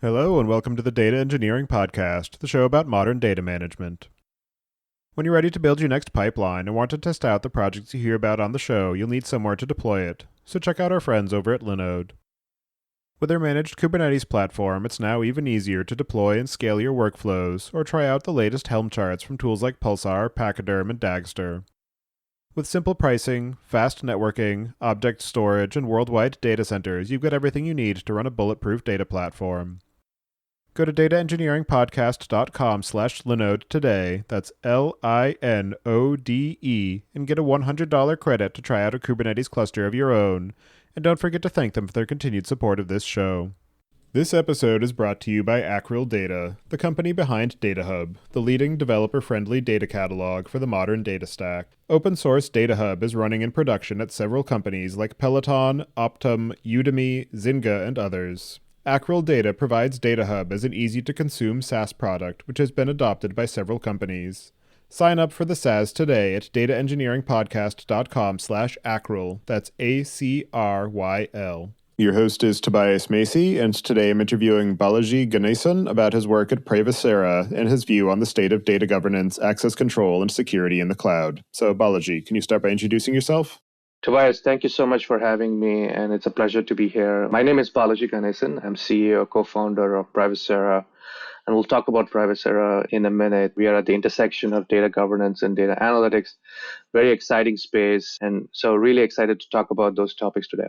Hello and welcome to the Data Engineering Podcast, the show about modern data management. When you're ready to build your next pipeline and want to test out the projects you hear about on the show, you'll need somewhere to deploy it, so check out our friends over at Linode. With their managed Kubernetes platform, it's now even easier to deploy and scale your workflows, or try out the latest Helm charts from tools like Pulsar, Pachyderm, and Dagster. With simple pricing, fast networking, object storage, and worldwide data centers, you've got everything you need to run a bulletproof data platform. Go to dataengineeringpodcast.com/Linode today, that's Linode, and get a $100 credit to try out a Kubernetes cluster of your own. And don't forget to thank them for their continued support of this show. This episode is brought to you by Acril Data, the company behind DataHub, the leading developer-friendly data catalog for the modern data stack. Open source DataHub is running in production at several companies like Peloton, Optum, Udemy, Zynga, and others. Acril Data provides DataHub as an easy-to-consume SaaS product, which has been adopted by several companies. Sign up for the SaaS today at dataengineeringpodcast.com/Acril. That's ACRYL. Your host is Tobias Macey, and today I'm interviewing Balaji Ganesan about his work at Privacera and his view on the state of data governance, access control, and security in the cloud. So, Balaji, can you start by introducing yourself? Tobias, thank you so much for having me, and it's a pleasure to be here. My name is Balaji Ganesan. I'm CEO, co-founder of Privacera, and we'll talk about Privacera in a minute. We are at the intersection of data governance and data analytics. Very exciting space, and so really excited to talk about those topics today.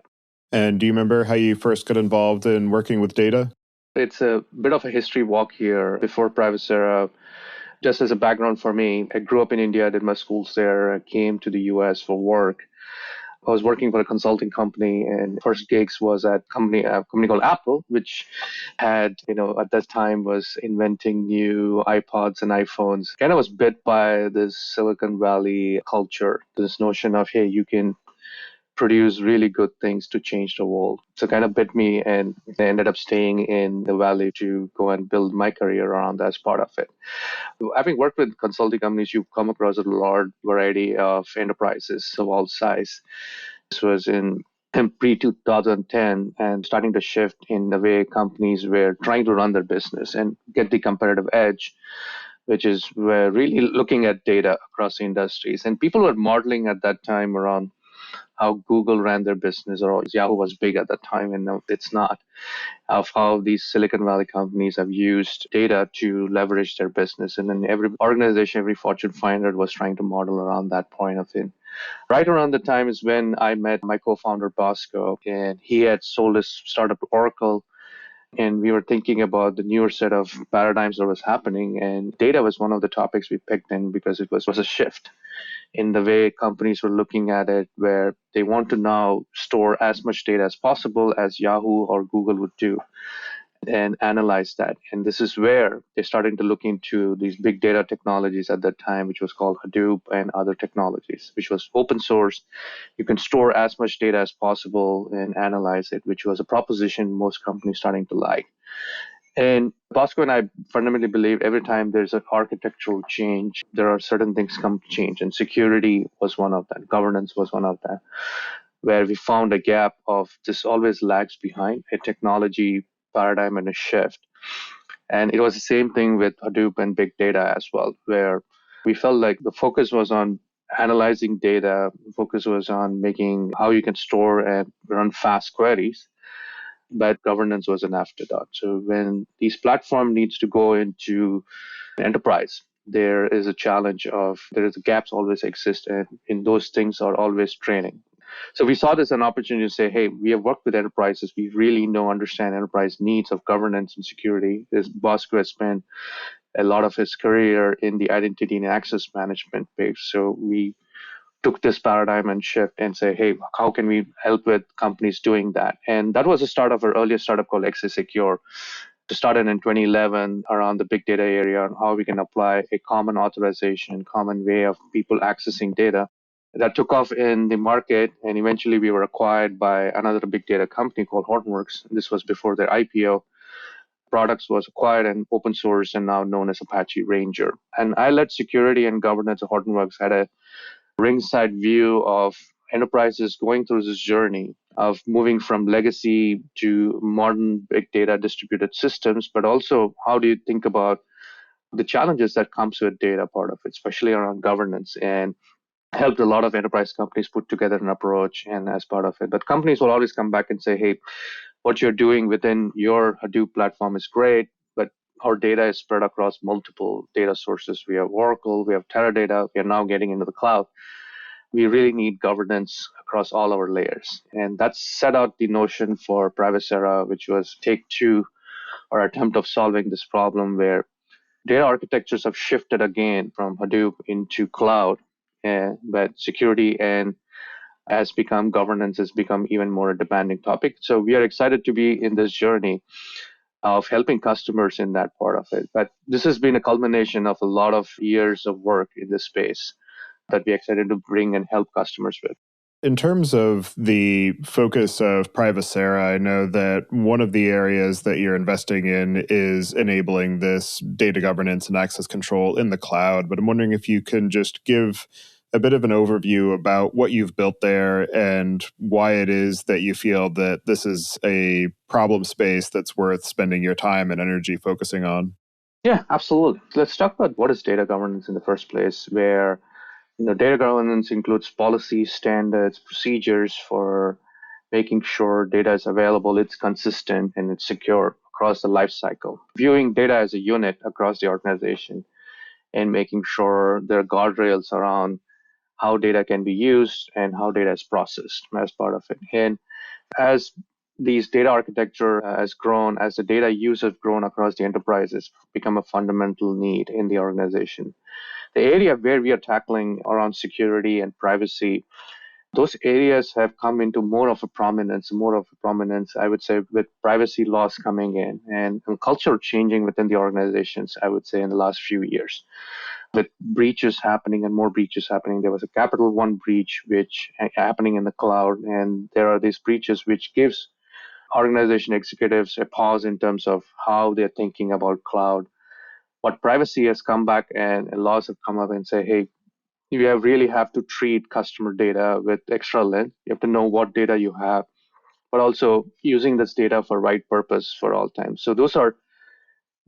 And do you remember how you first got involved in working with data? It's a bit of a history walk here. Before Privacera, just as a background for me, I grew up in India, did my schools there, I came to the US for work. I was working for a consulting company, and first gigs was at a company called Apple, which had, at that time was inventing new iPods and iPhones. Kind of was bit by this Silicon Valley culture, this notion of, hey, you can produce really good things to change the world. So kind of bit me, and I ended up staying in the Valley to go and build my career around that as part of it. Having worked with consulting companies, you've come across a large variety of enterprises of all size. This was in pre-2010 and starting to shift in the way companies were trying to run their business and get the competitive edge, which is we're really looking at data across the industries. And people were modeling at that time around how Google ran their business, or Yahoo was big at that time, and now it's not, of how these Silicon Valley companies have used data to leverage their business. And then every organization, every Fortune 500 was trying to model around that point of it. Right around the time is when I met my co-founder, Bosco, and he had sold his startup to Oracle. And we were thinking about the newer set of paradigms that was happening. And data was one of the topics we picked in because it was a shift in the way companies were looking at it, where they want to now store as much data as possible as Yahoo or Google would do and analyze that. And this is where they're starting to look into these big data technologies at that time, which was called Hadoop and other technologies, which was open source. You can store as much data as possible and analyze it, which was a proposition most companies starting to like. And Bosco and I fundamentally believe every time there's an architectural change, there are certain things come to change. And security was one of that. Governance was one of that, where we found a gap of this always lags behind a technology paradigm and a shift. And it was the same thing with Hadoop and big data as well, where we felt like the focus was on analyzing data, the focus was on making how you can store and run fast queries, but governance was an afterthought. So when these platform needs to go into enterprise, there is a challenge of gaps always exist, and in those things are always training. So we saw this as an opportunity to say, hey, we have worked with enterprises. We really understand enterprise needs of governance and security. This Bosco has spent a lot of his career in the identity and access management space. So we took this paradigm and shift and say, hey, how can we help with companies doing that? And that was the start of our earliest startup called XA Secure. To start in 2011 around the big data area and how we can apply a common authorization, common way of people accessing data. That took off in the market, and eventually we were acquired by another big data company called Hortonworks. This was before their IPO. Products was acquired and open source and now known as Apache Ranger. And I led security and governance at Hortonworks, had a ringside view of enterprises going through this journey of moving from legacy to modern big data distributed systems, but also how do you think about the challenges that comes with data part of it, especially around governance, and helped a lot of enterprise companies put together an approach and as part of it. But companies will always come back and say, hey, what you're doing within your Hadoop platform is great, but our data is spread across multiple data sources. We have Oracle, we have Teradata, we are now getting into the cloud. We really need governance across all our layers. And that set out the notion for Privacera, which was take two, or attempt of solving this problem where data architectures have shifted again from Hadoop into cloud, but security and has become governance has become even more a demanding topic. So we are excited to be in this journey of helping customers in that part of it. But this has been a culmination of a lot of years of work in this space that we're excited to bring and help customers with. In terms of the focus of Privacera, I know that one of the areas that you're investing in is enabling this data governance and access control in the cloud. But I'm wondering if you can just give a bit of an overview about what you've built there and why it is that you feel that this is a problem space that's worth spending your time and energy focusing on. Yeah, absolutely. Let's talk about what is data governance in the first place, where data governance includes policies, standards, procedures for making sure data is available, it's consistent, and it's secure across the life cycle. Viewing data as a unit across the organization and making sure there are guardrails around how data can be used and how data is processed as part of it. And as these data architecture has grown, as the data use has grown across the enterprise, it's become a fundamental need in the organization. The area where we are tackling around security and privacy, those areas have come into more of a prominence, I would say, with privacy laws coming in and culture changing within the organizations, I would say, in the last few years. With breaches happening and more breaches happening, there was a Capital One breach which happening in the cloud, and there are these breaches which gives organization executives a pause in terms of how they're thinking about cloud. But privacy has come back and laws have come up and say, hey, really have to treat customer data with extra length. You have to know what data you have, but also using this data for right purpose for all times. So those are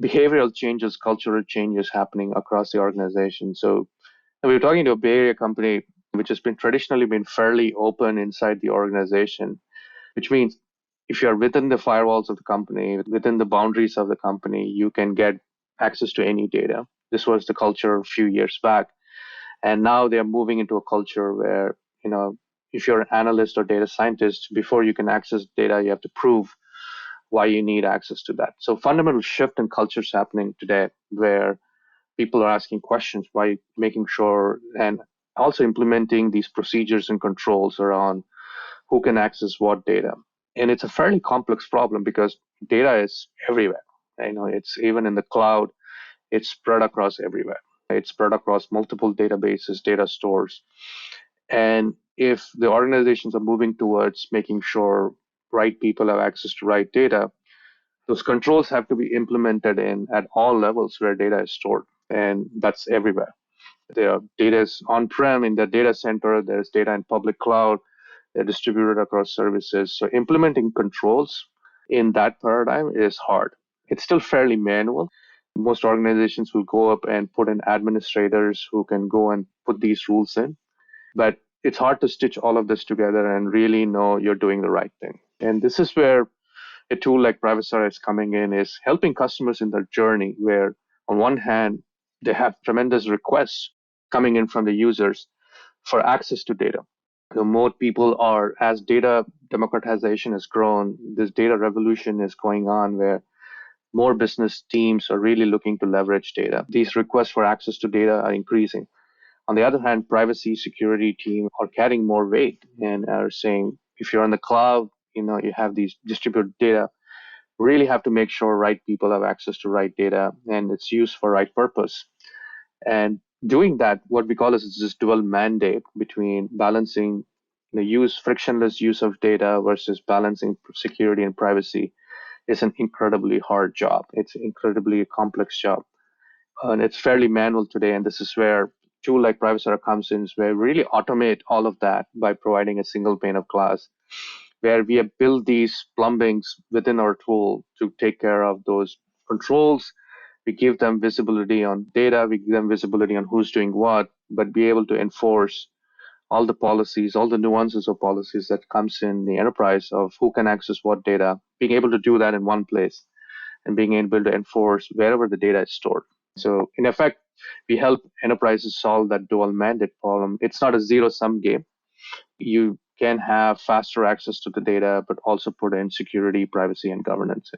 behavioral changes, cultural changes happening across the organization. So we were talking to a Bay Area company which has been traditionally been fairly open inside the organization, which means if you're within the firewalls of the company, within the boundaries of the company, you can get access to any data. This was the culture a few years back. And now they're moving into a culture where, if you're an analyst or data scientist, before you can access data, you have to prove why you need access to that. So fundamental shift in culture is happening today where people are asking questions by making sure and also implementing these procedures and controls around who can access what data. And it's a fairly complex problem because data is everywhere. It's even in the cloud, it's spread across everywhere. It's spread across multiple databases, data stores. And if the organizations are moving towards making sure right people have access to right data, those controls have to be implemented in at all levels where data is stored. And that's everywhere. There are data is on-prem in the data center, there's data in public cloud, they're distributed across services. So implementing controls in that paradigm is hard. It's still fairly manual. Most organizations will go up and put in administrators who can go and put these rules in. But it's hard to stitch all of this together and really know you're doing the right thing. And this is where a tool like Privacera is coming in, is helping customers in their journey where on one hand, they have tremendous requests coming in from the users for access to data. More people are, as data democratization has grown, this data revolution is going on where more business teams are really looking to leverage data. These requests for access to data are increasing. On the other hand, privacy security team are carrying more weight and are saying, if you're on the cloud, you have these distributed data, really have to make sure right people have access to right data and it's used for right purpose. And doing that, what we call is this dual mandate between balancing the frictionless use of data versus balancing security and privacy is an incredibly hard job. It's an incredibly complex job. And it's fairly manual today. And this is where tool like Privacera comes in, is where we really automate all of that by providing a single pane of glass, where we have built these plumbings within our tool to take care of those controls. We give them visibility on data, we give them visibility on who's doing what, but be able to enforce all the policies, all the nuances of policies that comes in the enterprise of who can access what data, being able to do that in one place and being able to enforce wherever the data is stored. So in effect, we help enterprises solve that dual mandate problem. It's not a zero-sum game. You can have faster access to the data, but also put in security, privacy, and governance.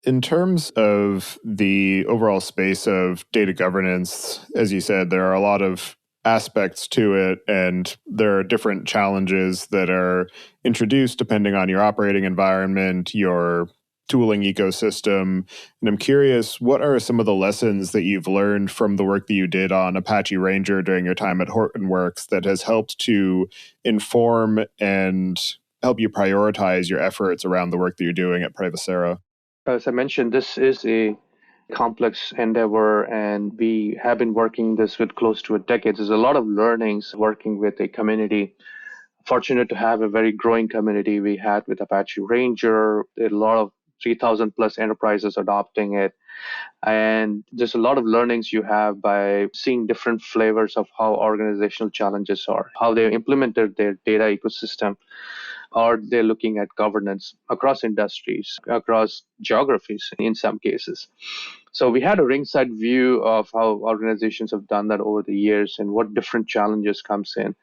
In terms of the overall space of data governance, as you said, there are a lot of aspects to it, and there are different challenges that are introduced depending on your operating environment, your tooling ecosystem. And I'm curious, what are some of the lessons that you've learned from the work that you did on Apache Ranger during your time at Hortonworks that has helped to inform and help you prioritize your efforts around the work that you're doing at Privacera? As I mentioned, this is a complex endeavor, and we have been working this with close to a decade. There's a lot of learnings working with a community. Fortunate to have a very growing community we had with Apache Ranger, a lot of 3,000 plus enterprises adopting it. And there's a lot of learnings you have by seeing different flavors of how organizational challenges are, how they implemented their data ecosystem, or they're looking at governance across industries, across geographies in some cases. So we had a ringside view of how organizations have done that over the years and what different challenges comes in.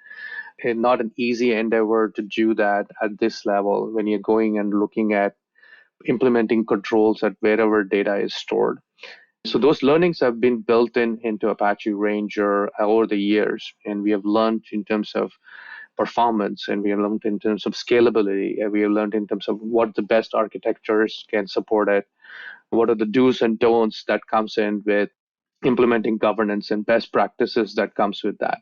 And not an easy endeavor to do that at this level when you're going and looking at implementing controls at wherever data is stored. So those learnings have been built into Apache Ranger over the years, and we have learned in terms of performance, and we have learned in terms of scalability, and we have learned in terms of what the best architectures can support it, what are the do's and don'ts that comes in with implementing governance and best practices that comes with that.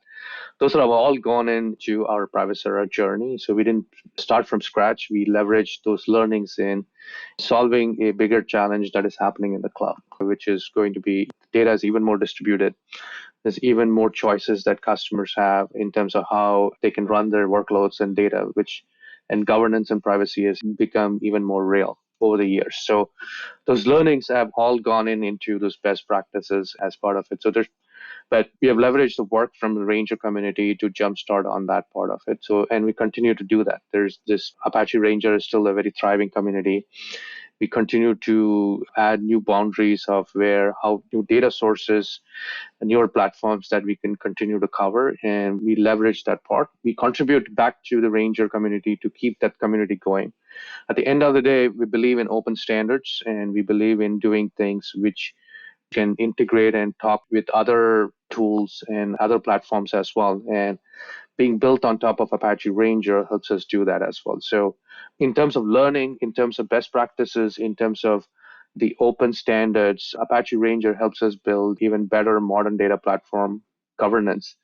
Those have all gone into our Privacera journey. So we didn't start from scratch. We leveraged those learnings in solving a bigger challenge that is happening in the cloud, which is going to be data is even more distributed. There's even more choices that customers have in terms of how they can run their workloads and data, and governance and privacy has become even more real over the years. So those learnings have all gone into those best practices as part of it. But we have leveraged the work from the Ranger community to jumpstart on that part of it. So, and we continue to do that. There's this Apache Ranger is still a very thriving community. We continue to add new boundaries of how new data sources and newer platforms that we can continue to cover, and we leverage that part. We contribute back to the Ranger community to keep that community going. At the end of the day, we believe in open standards, and we believe in doing things which can integrate and talk with other tools and other platforms as well. And being built on top of Apache Ranger helps us do that as well. So in terms of learning, in terms of best practices, in terms of the open standards, Apache Ranger helps us build even better modern data platform governance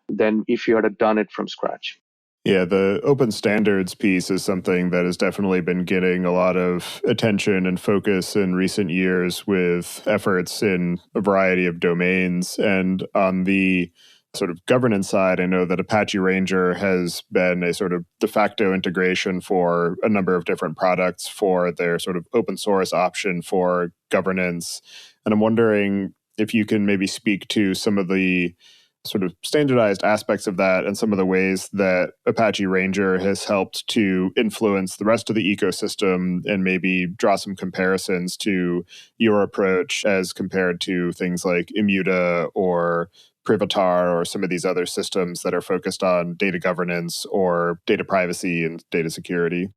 than if you had done it from scratch. Yeah, the open standards piece is something that has definitely been getting a lot of attention and focus in recent years with efforts in a variety of domains. And on the sort of governance side, I know that Apache Ranger has been a sort of de facto integration for a number of different products for their sort of open source option for governance. And I'm wondering if you can maybe speak to some of the sort of standardized aspects of that and some of the ways that Apache Ranger has helped to influence the rest of the ecosystem and maybe draw some comparisons to your approach as compared to things like Immuta or Privacera or some of these other systems that are focused on data governance or data privacy and data security.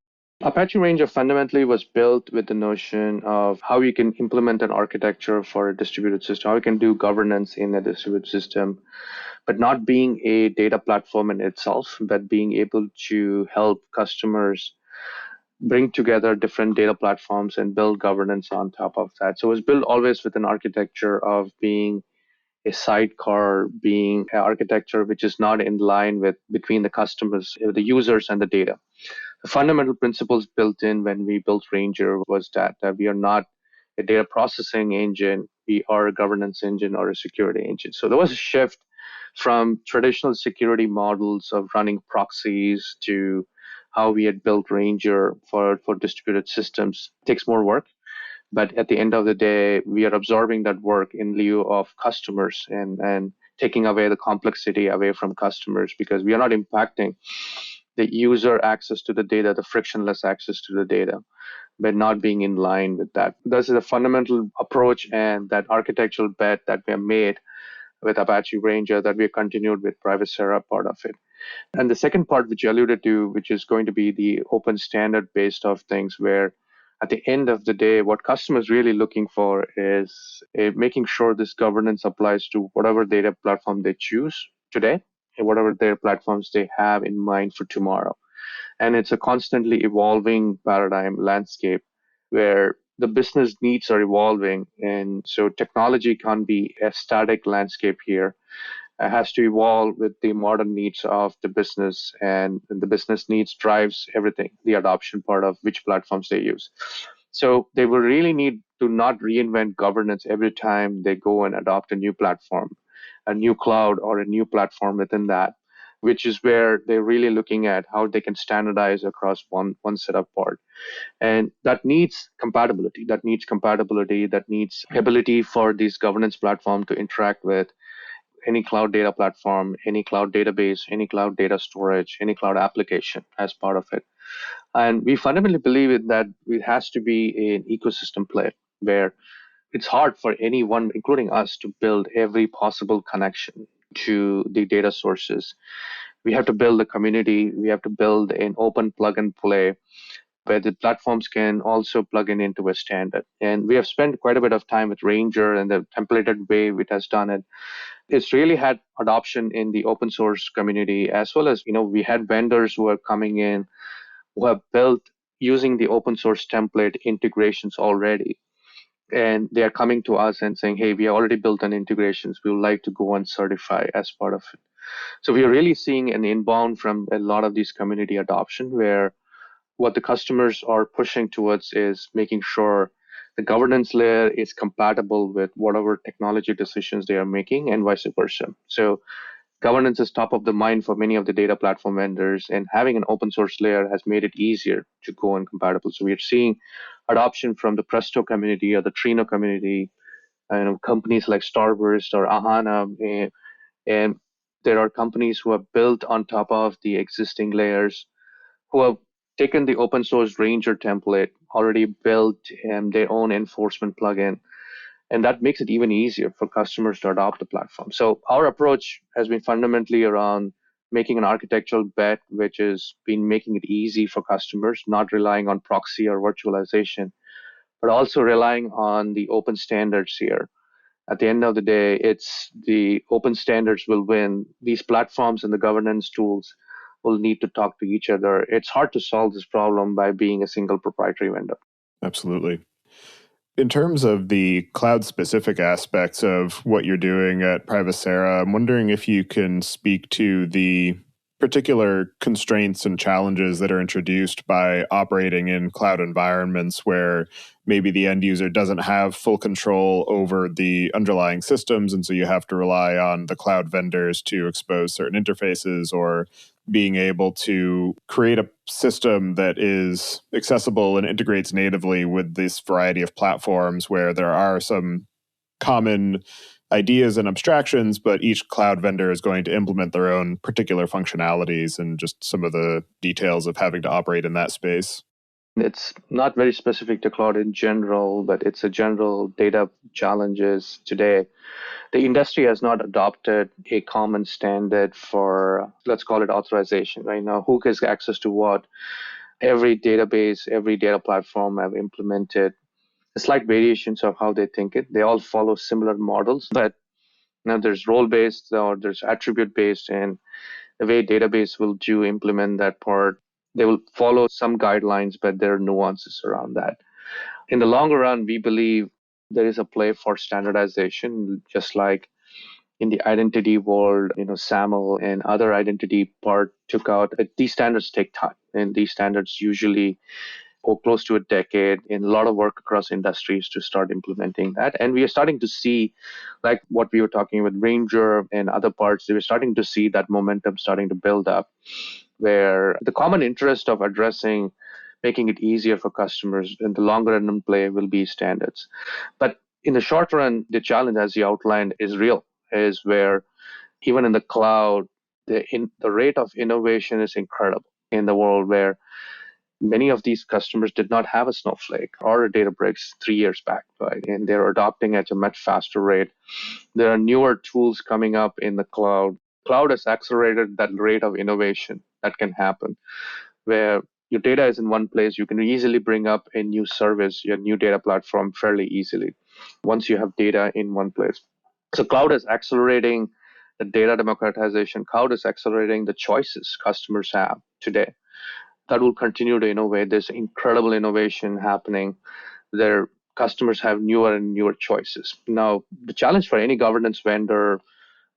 Apache Ranger fundamentally was built with the notion of how you can implement an architecture for a distributed system, how you can do governance in a distributed system, but not being a data platform in itself, but being able to help customers bring together different data platforms and build governance on top of that. So it was built always with an architecture of being a sidecar, being an architecture which is not in line with between the customers, the users, and the data. The fundamental principles built in when we built Ranger was that we are not a data processing engine, we are a governance engine or a security engine. So there was a shift from traditional security models of running proxies to how we had built Ranger for distributed systems. It takes more work. But at the end of the day, we are absorbing that work in lieu of customers and taking away the complexity away from customers because we are not impacting the user access to the data, the frictionless access to the data, by not being in line with that. This is a fundamental approach and that architectural bet that we have made with Apache Ranger that we have continued with Privacera part of it. And the second part, which you alluded to, which is going to be the open standard based of things, where at the end of the day, what customers really looking for is making sure this governance applies to whatever data platform they choose today and whatever their platforms they have in mind for tomorrow. And it's a constantly evolving paradigm landscape where the business needs are evolving. And so technology can't be a static landscape here. It has to evolve with the modern needs of the business, and the business needs drives everything, the adoption part of which platforms they use. So they will really need to not reinvent governance every time they go and adopt a new platform, a new cloud or a new platform within that, which is where they're really looking at how they can standardize across one set of part. And that needs compatibility. That needs ability for this governance platform to interact with any cloud data platform, any cloud database, any cloud data storage, any cloud application as part of it. And we fundamentally believe that it has to be an ecosystem play where it's hard for anyone, including us, to build every possible connection to the data sources. We have to build a community. We have to build an open plug and play where the platforms can also plug in into a standard. And we have spent quite a bit of time with Ranger and the templated way it has done it. It's really had adoption in the open source community, as well as, we had vendors who are coming in who have built using the open source template integrations already. And they are coming to us and saying, hey, we already built an integrations. We would like to go and certify as part of it. So we are really seeing an inbound from a lot of these community adoption where what the customers are pushing towards is making sure the governance layer is compatible with whatever technology decisions they are making and vice versa. So governance is top of the mind for many of the data platform vendors, and having an open source layer has made it easier to go and compatible. So we are seeing adoption from the Presto community or the Trino community, and companies like Starburst or Ahana, and there are companies who have built on top of the existing layers, who have taken the open source Ranger template, already built their own enforcement plugin, and that makes it even easier for customers to adopt the platform. So our approach has been fundamentally around making an architectural bet, which has been making it easy for customers, not relying on proxy or virtualization, but also relying on the open standards here. At the end of the day, it's the open standards will win. These platforms and the governance tools will need to talk to each other. It's hard to solve this problem by being a single proprietary vendor. Absolutely. In terms of the cloud-specific aspects of what you're doing at Privacera, I'm wondering if you can speak to the particular constraints and challenges that are introduced by operating in cloud environments where maybe the end user doesn't have full control over the underlying systems, and so you have to rely on the cloud vendors to expose certain interfaces, or being able to create a system that is accessible and integrates natively with this variety of platforms where there are some common ideas and abstractions, but each cloud vendor is going to implement their own particular functionalities, and just some of the details of having to operate in that space. It's not very specific to cloud in general, but it's a general data challenges today. The industry has not adopted a common standard for, let's call it authorization, right? Now, who gets access to what? Every database, every data platform have implemented slight variations of how they think it. They all follow similar models, but now there's role-based or there's attribute-based, and the way database will do implement that part, they will follow some guidelines, but there are nuances around that. In the longer run, we believe there is a play for standardization, just like in the identity world, SAML and other identity part took out. These standards take time, and these standards usually close to a decade in a lot of work across industries to start implementing that. And we are starting to see, like what we were talking with Ranger and other parts, we're starting to see that momentum starting to build up, where the common interest of addressing making it easier for customers in the longer run play will be standards. But in the short run, the challenge, as you outlined, is real, is where even in the cloud, the rate of innovation is incredible in the world where many of these customers did not have a Snowflake or a Databricks 3 years back, right? And they're adopting at a much faster rate. There are newer tools coming up in the cloud. Cloud has accelerated that rate of innovation that can happen, where your data is in one place. You can easily bring up a new service, your new data platform fairly easily once you have data in one place. So cloud is accelerating the data democratization. Cloud is accelerating the choices customers have today. That will continue to innovate. There's incredible innovation happening. Their customers have newer and newer choices. Now, the challenge for any governance vendor,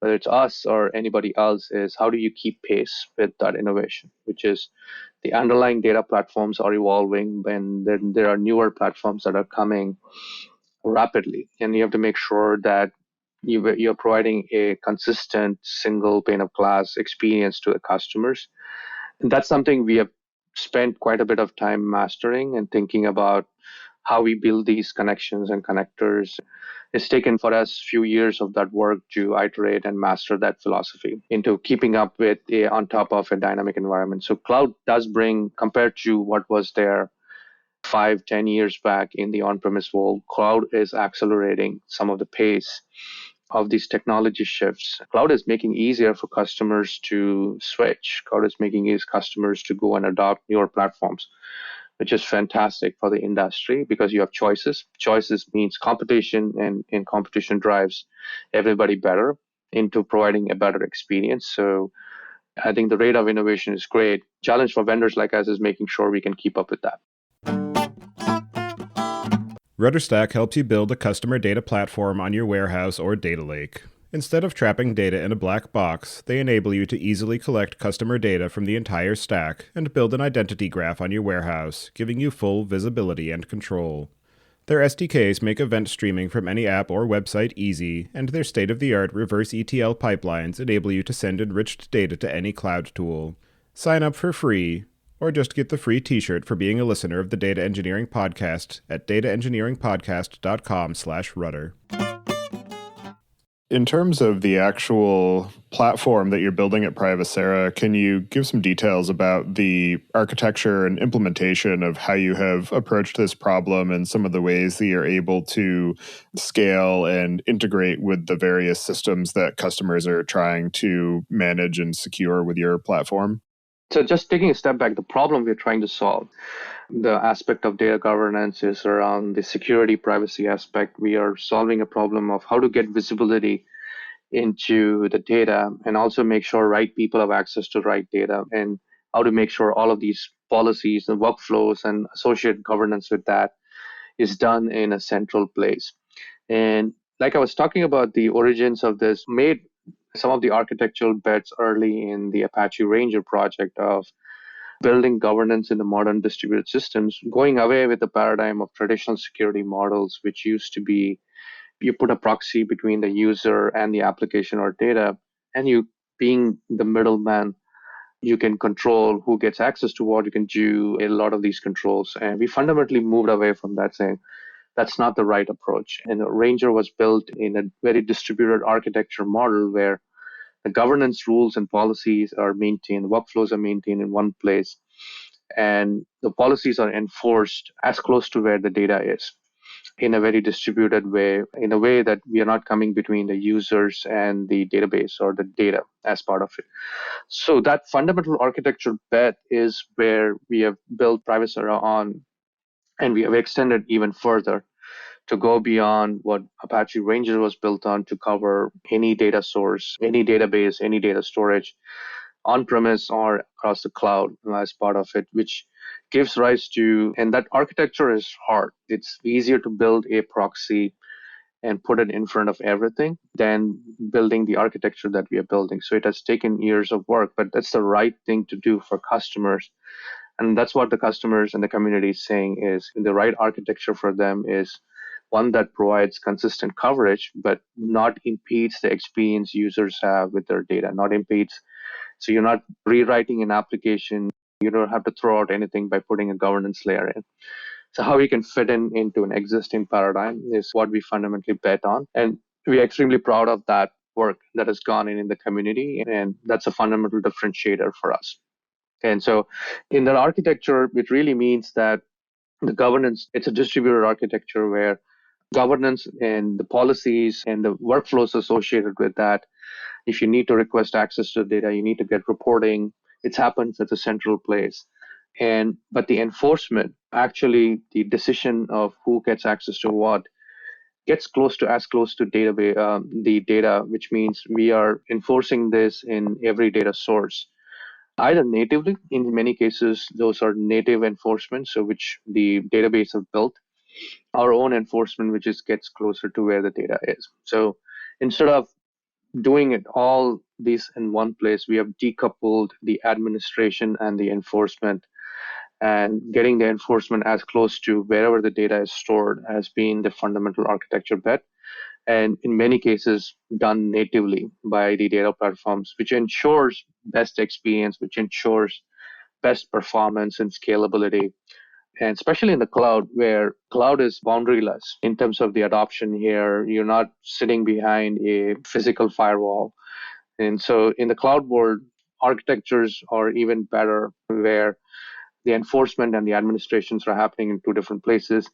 whether it's us or anybody else, is how do you keep pace with that innovation, which is the underlying data platforms are evolving, and then there are newer platforms that are coming rapidly. And you have to make sure that you're providing a consistent single pane of glass experience to the customers. And that's something we have spent quite a bit of time mastering and thinking about how we build these connections and connectors. It's taken for us a few years of that work to iterate and master that philosophy into keeping up with on top of a dynamic environment. So cloud does bring, compared to what was there 5, 10 years back in the on-premise world, cloud is accelerating some of the pace of these technology shifts. Cloud is making easier for customers to switch. Cloud is making easy customers to go and adopt newer platforms, which is fantastic for the industry because you have choices. Choices means competition, and competition drives everybody better into providing a better experience. So I think the rate of innovation is great. Challenge for vendors like us is making sure we can keep up with that. RudderStack helps you build a customer data platform on your warehouse or data lake. Instead of trapping data in a black box, they enable you to easily collect customer data from the entire stack and build an identity graph on your warehouse, giving you full visibility and control. Their SDKs make event streaming from any app or website easy, and their state-of-the-art reverse ETL pipelines enable you to send enriched data to any cloud tool. Sign up for free, or just get the free t-shirt for being a listener of the Data Engineering Podcast at dataengineeringpodcast.com/rudder. In terms of the actual platform that you're building at Privacera, can you give some details about the architecture and implementation of how you have approached this problem and some of the ways that you're able to scale and integrate with the various systems that customers are trying to manage and secure with your platform? So just taking a step back, the problem we're trying to solve, the aspect of data governance is around the security privacy aspect. We are solving a problem of how to get visibility into the data and also make sure right people have access to right data, and how to make sure all of these policies and workflows and associated governance with that is done in a central place. And like I was talking about, the origins of this made some of the architectural bets early in the Apache Ranger project of building governance in the modern distributed systems, going away with the paradigm of traditional security models, which used to be you put a proxy between the user and the application or data, and you being the middleman, you can control who gets access to what, you can do a lot of these controls. And we fundamentally moved away from that, saying that's not the right approach. And Ranger was built in a very distributed architecture model where the governance rules and policies are maintained, workflows are maintained in one place, and the policies are enforced as close to where the data is in a very distributed way, in a way that we are not coming between the users and the database or the data as part of it. So that fundamental architecture bet is where we have built Privacera on, and we have extended even further to go beyond what Apache Ranger was built on to cover any data source, any database, any data storage, on-premise or across the cloud as part of it, which gives rise to, and that architecture is hard. It's easier to build a proxy and put it in front of everything than building the architecture that we are building. So it has taken years of work, but that's the right thing to do for customers And that's what the customers and the community is saying is the right architecture for them is one that provides consistent coverage, but not impedes the experience users have with their data, not impedes. So you're not rewriting an application. You don't have to throw out anything by putting a governance layer in. So how we can fit into an existing paradigm is what we fundamentally bet on. And we're extremely proud of that work that has gone in the community. And that's a fundamental differentiator for us. And so in that architecture, it really means that the governance, it's a distributed architecture where governance and the policies and the workflows associated with that, if you need to request access to the data, you need to get reporting, it happens at a central place. But the enforcement, actually the decision of who gets access to what, gets close to database the data, which means we are enforcing this in every data source, either natively. In many cases, those are native enforcement, so which the database have built, our own enforcement, which is gets closer to where the data is. So instead of doing it all these in one place, we have decoupled the administration and the enforcement, and getting the enforcement as close to wherever the data is stored has been the fundamental architecture bet. And in many cases, done natively by the data platforms, which ensures best experience, which ensures best performance and scalability. And especially in the cloud, where cloud is boundaryless in terms of the adoption here, you're not sitting behind a physical firewall. And so in the cloud world, architectures are even better, where the enforcement and the administrations are happening in two different places.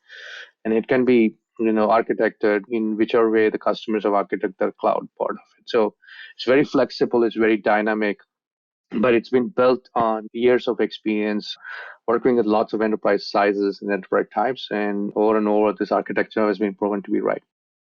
And it can be, architected in whichever way the customers have architected their cloud part of it. So it's very flexible, it's very dynamic, but it's been built on years of experience working with lots of enterprise sizes and enterprise types. And over, this architecture has been proven to be right.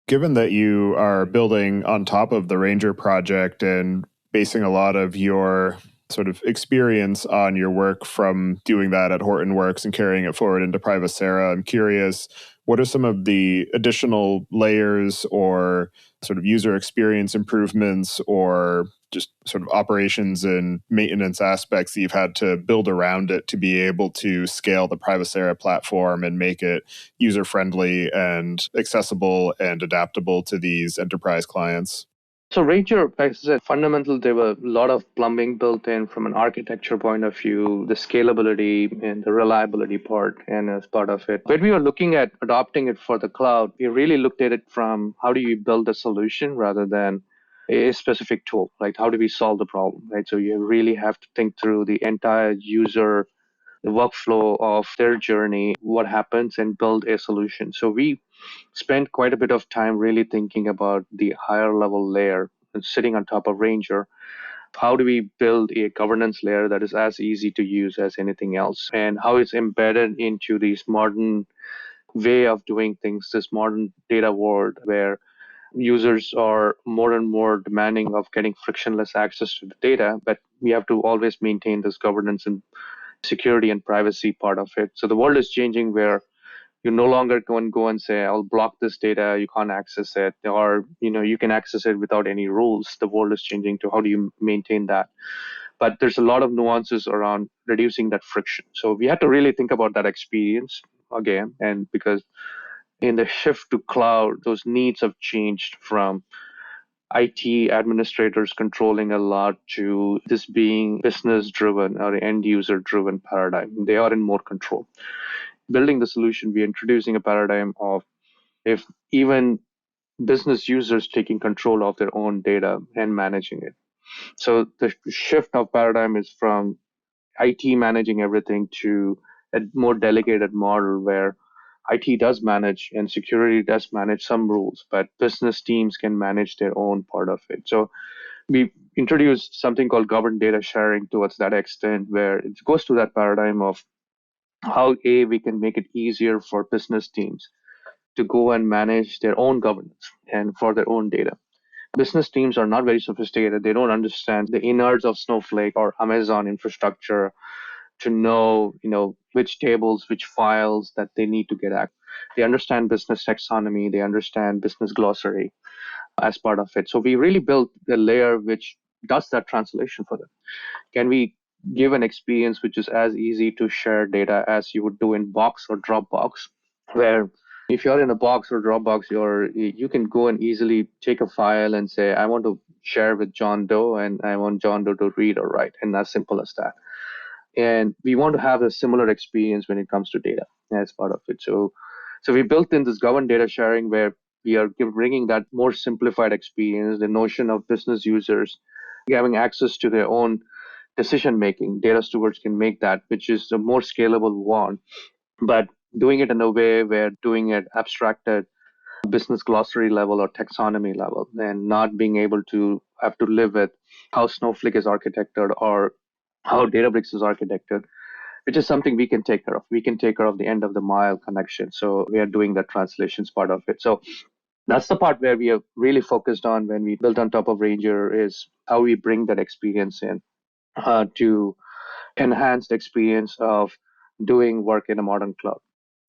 Given that you are building on top of the Ranger project and basing a lot of your sort of experience on your work from doing that at Hortonworks and carrying it forward into Privacera, I'm curious, what are some of the additional layers or sort of user experience improvements or just sort of operations and maintenance aspects that you've had to build around it to be able to scale the Privacera platform and make it user-friendly and accessible and adaptable to these enterprise clients? So Ranger, as I said, fundamental, there were a lot of plumbing built in from an architecture point of view, the scalability and the reliability part, and as part of it. When we were looking at adopting it for the cloud, we really looked at it from how do you build a solution rather than a specific tool, like how do we solve the problem, right? So you really have to think through the entire user, the workflow of their journey, what happens, and build a solution. So we spent quite a bit of time really thinking about the higher level layer and sitting on top of Ranger. How do we build a governance layer that is as easy to use as anything else? And how it's embedded into this modern way of doing things, this modern data world where users are more and more demanding of getting frictionless access to the data, but we have to always maintain this governance and security and privacy part of it. So the world is changing where you no longer can go and say, I'll block this data, you can't access it, or you can access it without any rules. The world is changing to how do you maintain that. But there's a lot of nuances around reducing that friction. So we had to really think about that experience again. And because in the shift to cloud, those needs have changed from IT administrators controlling a lot to this being business driven or end user driven paradigm. They are in more control. Building the solution, we're introducing a paradigm of if even business users taking control of their own data and managing it. So the shift of paradigm is from IT managing everything to a more delegated model where IT does manage and security does manage some rules, but business teams can manage their own part of it. So we introduced something called governed data sharing towards that extent, where it goes to that paradigm of how we can make it easier for business teams to go and manage their own governance and for their own data. Business teams are not very sophisticated. They don't understand the innards of Snowflake or Amazon infrastructure to know, which tables, which files that they need to get at. They understand business taxonomy. They understand business glossary as part of it. So we really built a layer which does that translation for them. Can we give an experience which is as easy to share data as you would do in Box or Dropbox, where if you're in a Box or Dropbox, you can go and easily take a file and say, I want to share with John Doe and I want John Doe to read or write, and as simple as that. And we want to have a similar experience when it comes to data as part of it. So we built in this governed data sharing where we are bringing that more simplified experience, the notion of business users having access to their own decision making. Data stewards can make that, which is the more scalable one, but doing it in a way where doing it abstracted business glossary level or taxonomy level, and not being able to have to live with how Snowflake is architected or how Databricks is architected, which is something we can take care of. We can take care of the end of the mile connection. So we are doing the translations part of it. So that's the part where we are really focused on when we built on top of Ranger, is how we bring that experience in to enhance the experience of doing work in a modern cloud.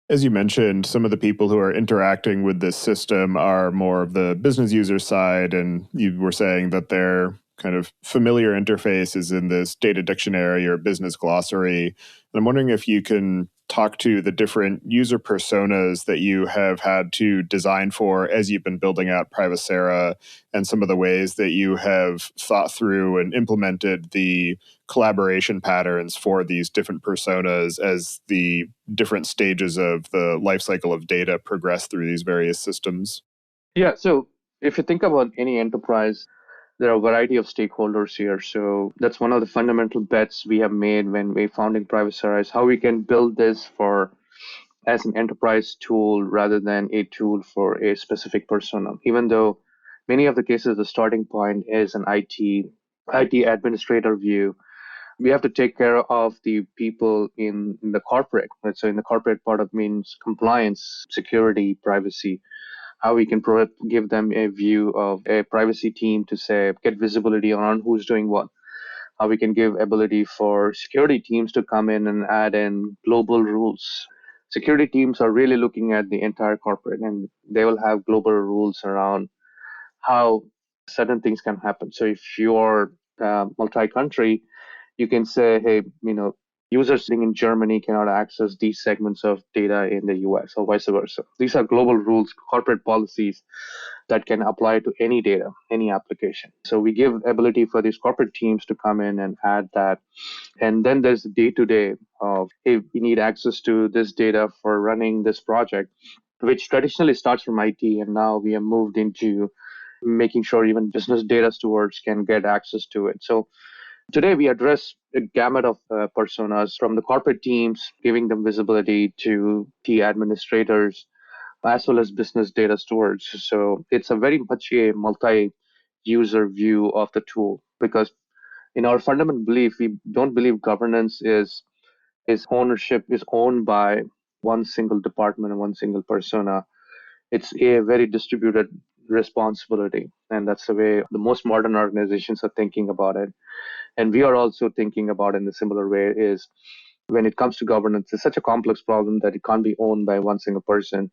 As you mentioned, some of the people who are interacting with this system are more of the business user side, and you were saying that their kind of familiar interface is in this data dictionary or business glossary. And I'm wondering if you can talk to the different user personas that you have had to design for as you've been building out Privacera, and some of the ways that you have thought through and implemented the collaboration patterns for these different personas as the different stages of the life cycle of data progress through these various systems. Yeah, so if you think about any enterprise, there are a variety of stakeholders here. So that's one of the fundamental bets we have made when we founding Privacera, is how we can build this for as an enterprise tool rather than a tool for a specific persona. Even though many of the cases the starting point is an IT administrator view, we have to take care of the people in the corporate. Right? So in the corporate part of means compliance, security, privacy, how we can give them a view of a privacy team to say, get visibility on who's doing what. How we can give ability for security teams to come in and add in global rules. Security teams are really looking at the entire corporate, and they will have global rules around how certain things can happen. So if you're multi-country, you can say, hey, users sitting in Germany cannot access these segments of data in the US or vice versa. These are global rules, corporate policies that can apply to any data, any application. So we give ability for these corporate teams to come in and add that. And then there's the day-to-day of, hey, we need access to this data for running this project, which traditionally starts from IT, and now we have moved into making sure even business data stewards can get access to it. So today, we address a gamut of personas, from the corporate teams, giving them visibility, to the administrators, as well as business data stewards. So it's a very much a multi-user view of the tool, because in our fundamental belief, we don't believe governance is ownership is owned by one single department and one single persona. It's a very distributed responsibility, and that's the way the most modern organizations are thinking about it. And we are also thinking about it in a similar way, is when it comes to governance, it's such a complex problem that it can't be owned by one single person.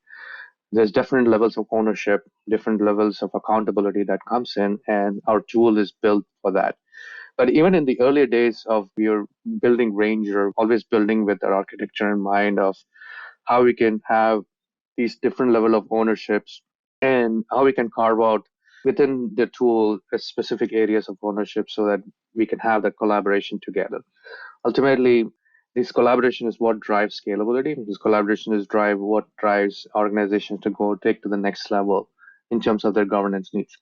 There's different levels of ownership, different levels of accountability that comes in, and our tool is built for that. But even in the earlier days of we are building Ranger, always building with our architecture in mind of how we can have these different level of ownerships, and how we can carve out within the tool specific areas of ownership so that we can have that collaboration together. Ultimately, this collaboration is what drives scalability. This collaboration is what drives organizations to go take to the next level in terms of their governance needs.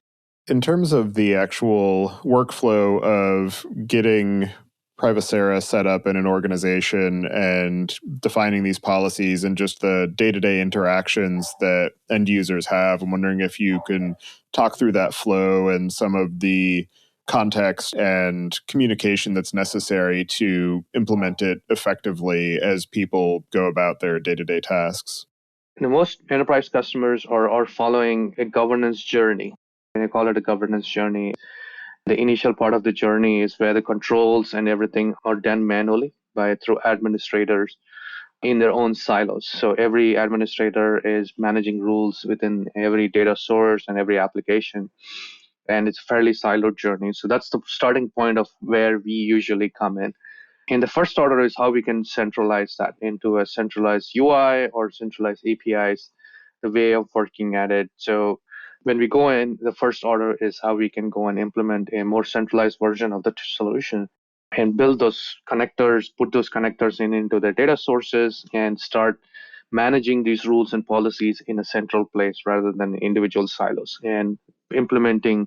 In terms of the actual workflow of getting Privacera set up in an organization and defining these policies and just the day-to-day interactions that end users have, I'm wondering if you can talk through that flow and some of the context and communication that's necessary to implement it effectively as people go about their day-to-day tasks. Most enterprise customers are following a governance journey. And I call it a governance journey. The initial part of the journey is where the controls and everything are done manually through administrators in their own silos. So every administrator is managing rules within every data source and every application, and it's a fairly siloed journey. So that's the starting point of where we usually come in. And the first order is how we can centralize that into a centralized UI or centralized APIs, the way of working at it. So when we go in, the first order is how we can go and implement a more centralized version of the solution and build those connectors, put those connectors into the data sources and start managing these rules and policies in a central place rather than individual silos, and implementing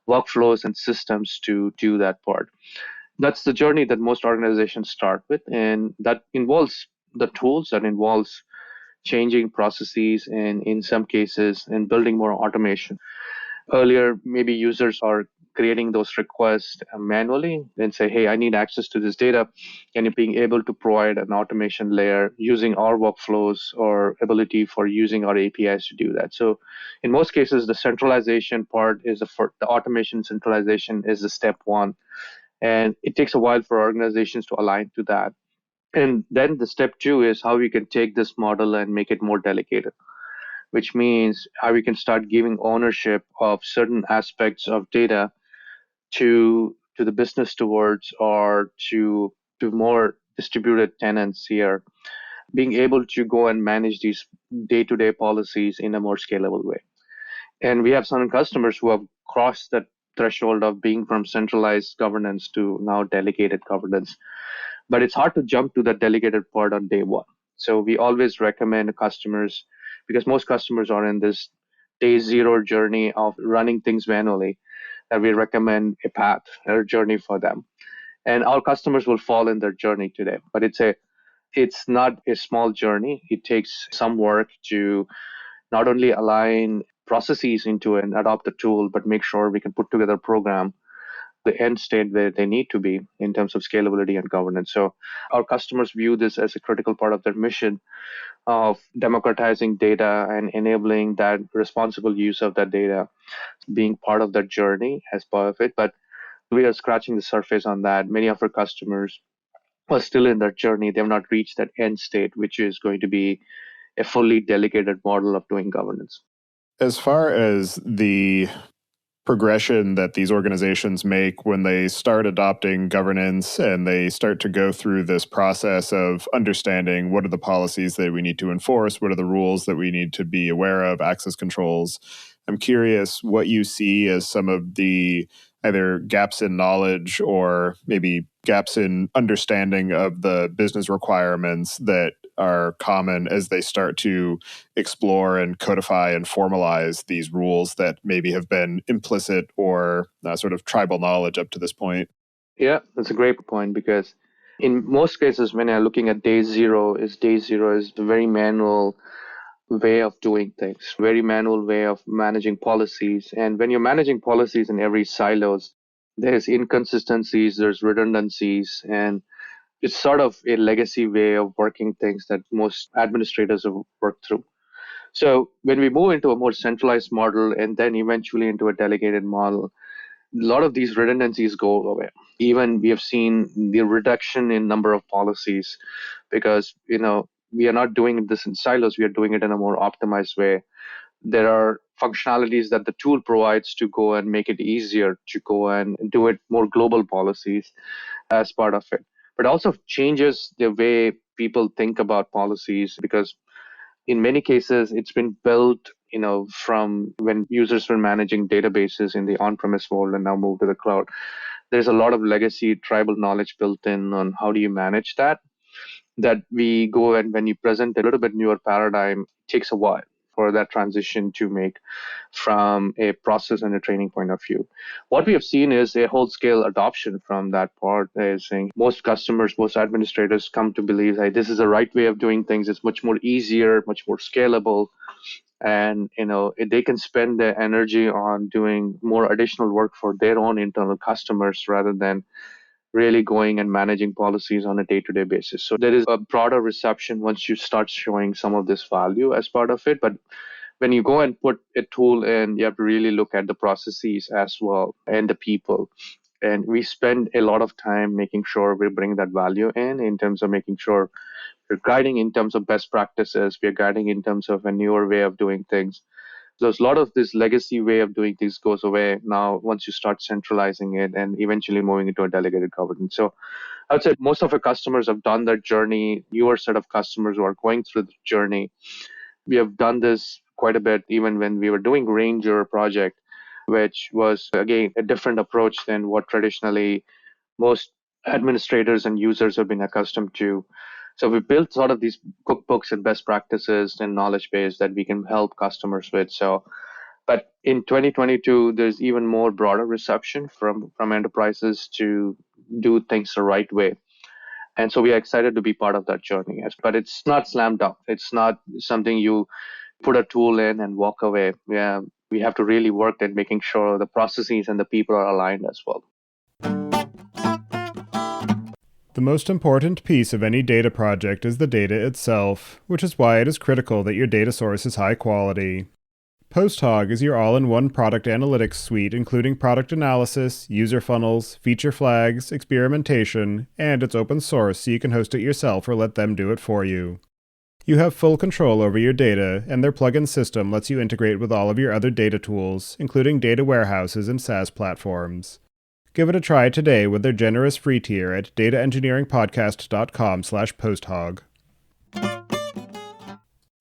workflows and systems to do that part. That's the journey that most organizations start with, and that involves the tools, that involves changing processes, and in some cases and building more automation. Earlier, maybe users are creating those requests manually and say, hey, I need access to this data, and being able to provide an automation layer using our workflows or ability for using our APIs to do that. So in most cases, the centralization part is the automation centralization is the step one, and it takes a while for organizations to align to that. And then the step two is how we can take this model and make it more delegated, which means how we can start giving ownership of certain aspects of data to the business stewards or to more distributed tenants here, being able to go and manage these day-to-day policies in a more scalable way. And we have some customers who have crossed that threshold of being from centralized governance to now delegated governance. But it's hard to jump to that delegated part on day one. So we always recommend customers, because most customers are in this day zero journey of running things manually, that we recommend a path or a journey for them. And our customers will fall in their journey today. But it's not a small journey. It takes some work to not only align processes into and adopt the tool, but make sure we can put together a program the end state where they need to be in terms of scalability and governance. So our customers view this as a critical part of their mission of democratizing data and enabling that responsible use of that data, being part of that journey as part of it. But we are scratching the surface on that. Many of our customers are still in that journey. They have not reached that end state, which is going to be a fully delegated model of doing governance. As far as the progression that these organizations make when they start adopting governance and they start to go through this process of understanding what are the policies that we need to enforce, what are the rules that we need to be aware of, access controls. I'm curious what you see as some of the either gaps in knowledge or maybe gaps in understanding of the business requirements that are common as they start to explore and codify and formalize these rules that maybe have been implicit or sort of tribal knowledge up to this point. Yeah, that's a great point, because in most cases, when I'm looking at day zero is the very manual way of doing things, very manual way of managing policies. And when you're managing policies in every silos, there's inconsistencies, there's redundancies, and it's sort of a legacy way of working things that most administrators have worked through. So when we move into a more centralized model and then eventually into a delegated model, a lot of these redundancies go away. Even we have seen the reduction in number of policies, because we are not doing this in silos, we are doing it in a more optimized way. There are functionalities that the tool provides to go and make it easier to go and do it more global policies as part of it, but also changes the way people think about policies, because in many cases it's been built from when users were managing databases in the on-premise world and now move to the cloud. There's a lot of legacy tribal knowledge built in on how do you manage that we go, and when you present a little bit newer paradigm, it takes a while for that transition to make from a process and a training point of view. What we have seen is a whole scale adoption from that part, is saying most customers, most administrators come to believe that this is the right way of doing things. It's much more easier, much more scalable, and they can spend their energy on doing more additional work for their own internal customers rather than really going and managing policies on a day-to-day basis. So there is a broader reception once you start showing some of this value as part of it. But when you go and put a tool in, you have to really look at the processes as well and the people. And we spend a lot of time making sure we bring that value in terms of making sure we're guiding in terms of best practices, we're guiding in terms of a newer way of doing things. There's a lot of this legacy way of doing things goes away now once you start centralizing it and eventually moving into a delegated governance. So I would say most of our customers have done that journey. Newer set of customers who are going through the journey. We have done this quite a bit even when we were doing Ranger project, which was again a different approach than what traditionally most administrators and users have been accustomed to. So we built sort of these cookbooks and best practices and knowledge base that we can help customers with. So, but in 2022, there's even more broader reception from enterprises to do things the right way. And so we are excited to be part of that journey. But it's not slam dunk. It's not something you put a tool in and walk away. Yeah, we have to really work at making sure the processes and the people are aligned as well. The most important piece of any data project is the data itself, which is why it is critical that your data source is high quality. PostHog is your all-in-one product analytics suite, including product analysis, user funnels, feature flags, experimentation, and it's open source so you can host it yourself or let them do it for you. You have full control over your data, and their plugin system lets you integrate with all of your other data tools, including data warehouses and SaaS platforms. Give it a try today with their generous free tier at dataengineeringpodcast.com/posthog.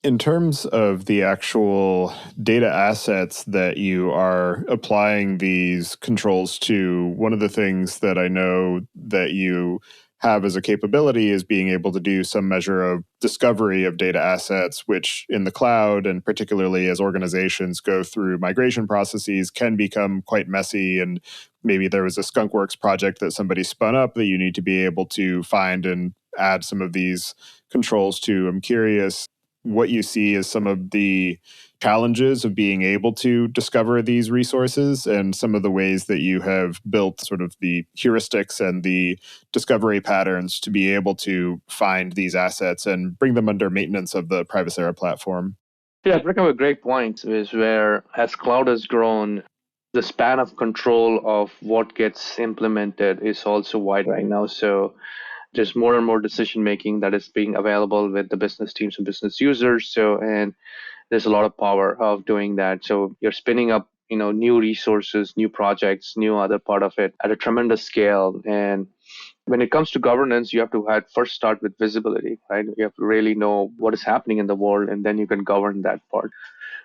In terms of the actual data assets that you are applying these controls to, one of the things that I know that you have as a capability is being able to do some measure of discovery of data assets, which in the cloud, and particularly as organizations go through migration processes, can become quite messy. And maybe there was a skunkworks project that somebody spun up that you need to be able to find and add some of these controls to. I'm curious what you see as some of the challenges of being able to discover these resources and some of the ways that you have built sort of the heuristics and the discovery patterns to be able to find these assets and bring them under maintenance of the Privacera platform. Yeah, bring up a great point is where as cloud has grown, the span of control of what gets implemented is also wide right now. So there's more and more decision making that is being available with the business teams and business users. So, and there's a lot of power of doing that. So you're spinning up, new resources, new projects, new other part of it at a tremendous scale. And when it comes to governance, you have to first start with visibility, right? You have to really know what is happening in the world, and then you can govern that part.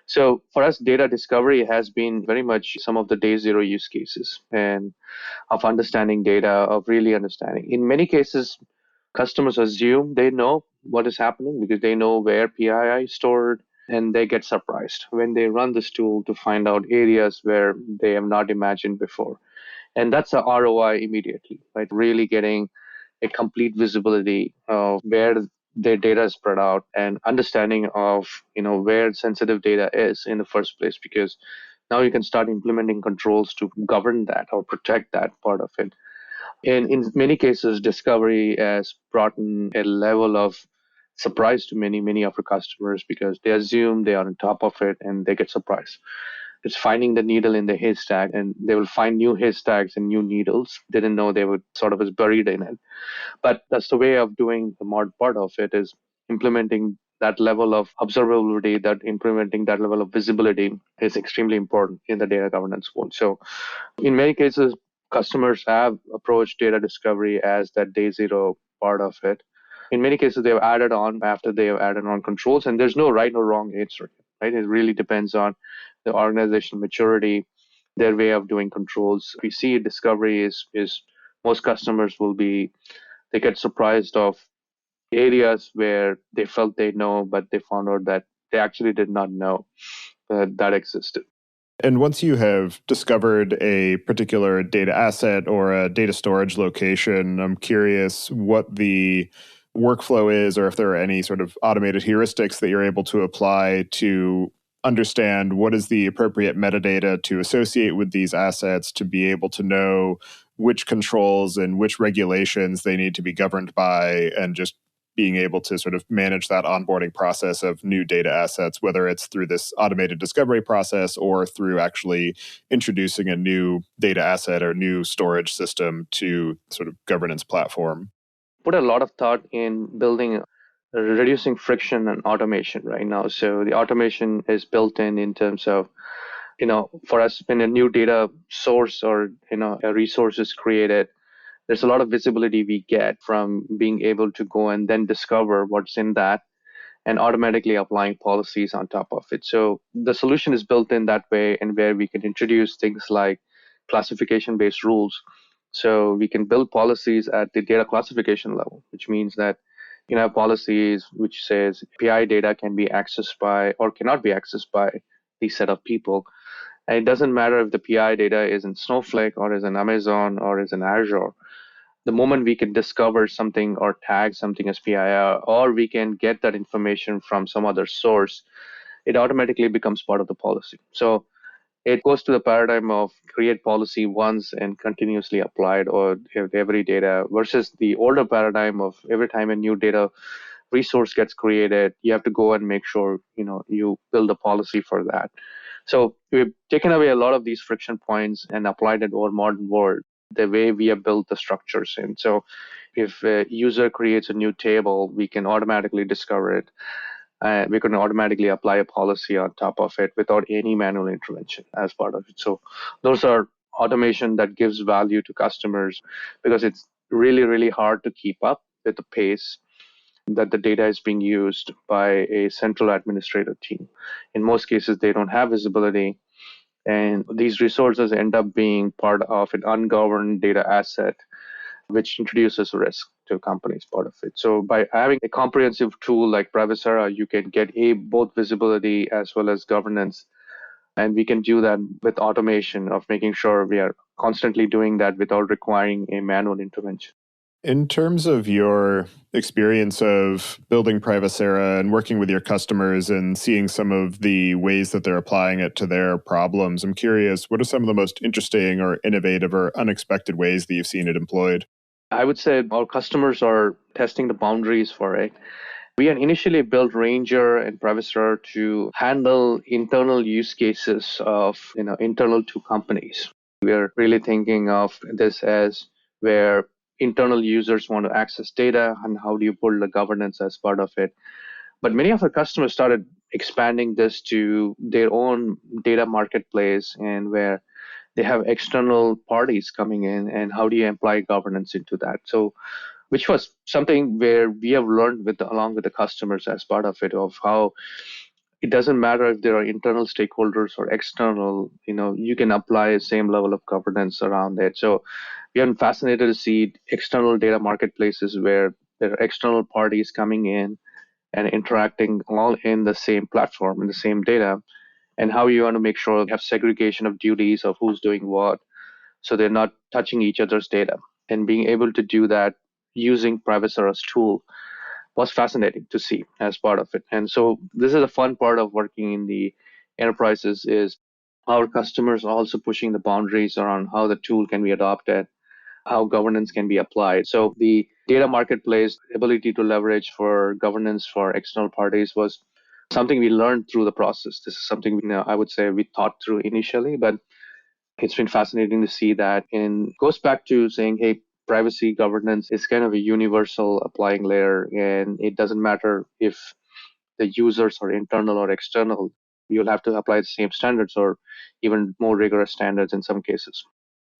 So for us, data discovery has been very much some of the day zero use cases and of understanding data, of really understanding. In many cases, customers assume they know what is happening because they know where PII is stored, and they get surprised when they run this tool to find out areas where they have not imagined before. And that's a ROI immediately, right? Really getting a complete visibility of where their data is spread out and understanding of where sensitive data is in the first place, because now you can start implementing controls to govern that or protect that part of it. And in many cases, discovery has brought in a level of surprise to many of our customers because they assume they are on top of it and they get surprised. It's finding the needle in the haystack, and they will find new haystacks and new needles. They didn't know they were sort of as buried in it. But that's the way of doing the mod part of it, is implementing that level of observability, that implementing that level of visibility is extremely important in the data governance world. So in many cases, customers have approached data discovery as that day zero part of it. In many cases, they've added on after they have added on controls, and there's no right or wrong answer, right? It really depends on the organizational maturity, their way of doing controls. We see discovery is most customers will be, they get surprised of areas where they felt they know, but they found out that they actually did not know that existed. And once you have discovered a particular data asset or a data storage location, I'm curious what the workflow is, or if there are any sort of automated heuristics that you're able to apply to understand what is the appropriate metadata to associate with these assets to be able to know which controls and which regulations they need to be governed by, and just being able to sort of manage that onboarding process of new data assets, whether it's through this automated discovery process or through actually introducing a new data asset or new storage system to sort of governance platform. Put a lot of thought in building, reducing friction and automation right now. So the automation is built in terms of, for us, when a new data source or a resource is created, there's a lot of visibility we get from being able to go and then discover what's in that and automatically applying policies on top of it. So the solution is built in that way, and where we can introduce things like classification based rules. So we can build policies at the data classification level, which means that policies which says API data can be accessed by or cannot be accessed by these set of people. And it doesn't matter if the PI data is in Snowflake or is in Amazon or is in Azure. The moment we can discover something or tag something as PIR, or we can get that information from some other source, it automatically becomes part of the policy. So it goes to the paradigm of create policy once and continuously applied or every data versus the older paradigm of every time a new data resource gets created, you have to go and make sure you build a policy for that. So we've taken away a lot of these friction points and applied it over modern world, the way we have built the structures in. So if a user creates a new table, we can automatically discover it. We can automatically apply a policy on top of it without any manual intervention as part of it. So those are automation that gives value to customers because it's really, really hard to keep up with the pace that the data is being used by a central administrative team. In most cases, they don't have visibility, and these resources end up being part of an ungoverned data asset, which introduces risk to companies part of it. So by having a comprehensive tool like Privacera, you can get both visibility as well as governance. And we can do that with automation of making sure we are constantly doing that without requiring a manual intervention. In terms of your experience of building Privacera and working with your customers and seeing some of the ways that they're applying it to their problems, I'm curious, what are some of the most interesting or innovative or unexpected ways that you've seen it employed? I would say our customers are testing the boundaries for it. We had initially built Ranger and Privacera to handle internal use cases of internal to companies. We are really thinking of this as where internal users want to access data and how do you build the governance as part of it. But many of our customers started expanding this to their own data marketplace and where they have external parties coming in and how do you apply governance into that. So which was something where we have learned along with the customers as part of it, of how it doesn't matter if there are internal stakeholders or external, you can apply the same level of governance around it. So we are fascinated to see external data marketplaces where there are external parties coming in and interacting all in the same platform, in the same data, and how you want to make sure you have segregation of duties of who's doing what, so they're not touching each other's data. And being able to do that using Privacera's tool was fascinating to see as part of it. And so this is a fun part of working in the enterprises is our customers are also pushing the boundaries around how the tool can be adopted, how governance can be applied. So the data marketplace ability to leverage for governance for external parties was something we learned through the process. This is something I would say we thought through initially, but it's been fascinating to see that. And goes back to saying, hey, privacy governance is kind of a universal applying layer, and it doesn't matter if the users are internal or external. You'll have to apply the same standards or even more rigorous standards in some cases.